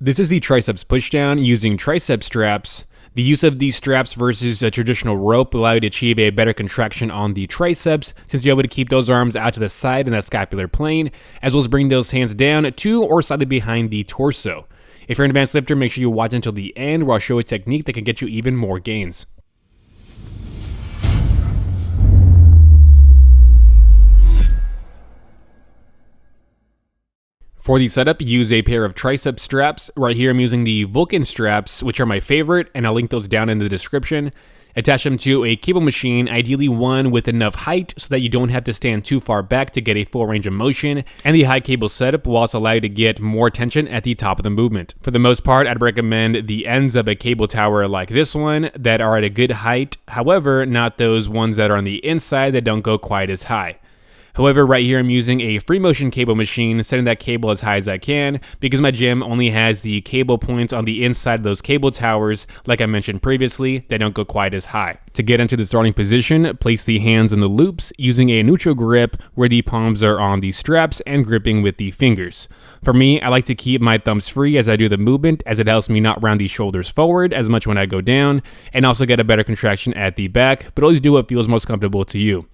This is the triceps pushdown using triceps straps. The use of these straps versus a traditional rope allow you to achieve a better contraction on the triceps, since you're able to keep those arms out to the side in that scapular plane, as well as bring those hands down to or slightly behind the torso. If you're an advanced lifter, make sure you watch until the end where I'll show a technique that can get you even more gains. For the setup, use a pair of triceps straps. Right here I'm using the Vulcan straps, which are my favorite, and I'll link those down in the description. Attach them to a cable machine, ideally one with enough height so that you don't have to stand too far back to get a full range of motion, and the high cable setup will also allow you to get more tension at the top of the movement. For the most part, I'd recommend the ends of a cable tower like this one that are at a good height, however, not those ones that are on the inside that don't go quite as high. However, right here I'm using a free motion cable machine, setting that cable as high as I can, because my gym only has the cable points on the inside of those cable towers, like I mentioned previously, that don't go quite as high. To get into the starting position, place the hands in the loops using a neutral grip where the palms are on the straps and gripping with the fingers. For me, I like to keep my thumbs free as I do the movement, as it helps me not round the shoulders forward as much when I go down, and also get a better contraction at the back, but always do what feels most comfortable to you.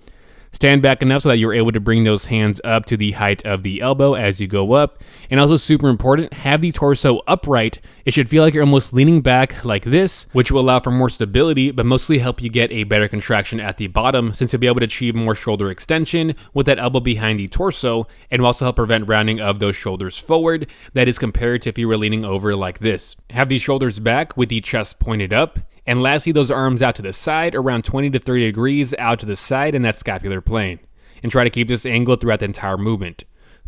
Stand back enough so that you're able to bring those hands up to the height of the elbow as you go up. And also super important, have the torso upright. It should feel like you're almost leaning back like this, which will allow for more stability, but mostly help you get a better contraction at the bottom, since you'll be able to achieve more shoulder extension with that elbow behind the torso, and will also help prevent rounding of those shoulders forward. That is compared to if you were leaning over like this. Have the shoulders back with the chest pointed up. And lastly, those arms out to the side, around 20 to 30 degrees out to the side in that scapular plane. And try to keep this angle throughout the entire movement.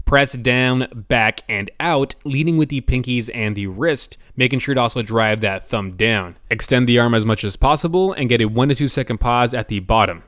Press down, back, and out, leading with the pinkies and the wrist, making sure to also drive that thumb down. Extend the arm as much as possible and get a 1 to 2 second pause at the bottom.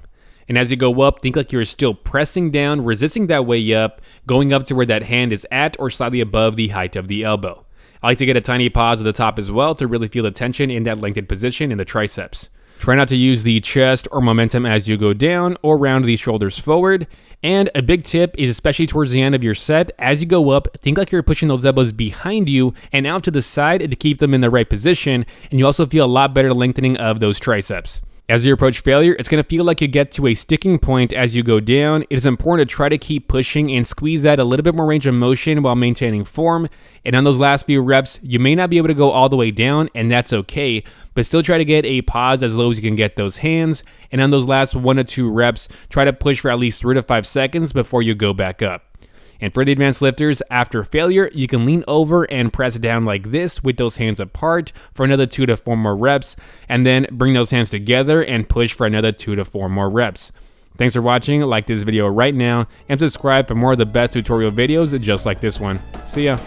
And as you go up, think like you're still pressing down, resisting that way up, going up to where that hand is at or slightly above the height of the elbow. I like to get a tiny pause at the top as well to really feel the tension in that lengthened position in the triceps. Try not to use the chest or momentum as you go down or round the shoulders forward. And a big tip is, especially towards the end of your set, as you go up, think like you're pushing those elbows behind you and out to the side to keep them in the right position, and you also feel a lot better lengthening of those triceps. As you approach failure, it's going to feel like you get to a sticking point as you go down. It is important to try to keep pushing and squeeze out a little bit more range of motion while maintaining form. And on those last few reps, you may not be able to go all the way down, and that's okay, but still try to get a pause as low as you can get those hands. And on those last 1 to 2 reps, try to push for at least 3 to 5 seconds before you go back up. And for the advanced lifters, after failure, you can lean over and press down like this with those hands apart for another 2 to 4 more reps, and then bring those hands together and push for another 2 to 4 more reps. Thanks for watching, like this video right now, and subscribe for more of the best tutorial videos just like this one. See ya!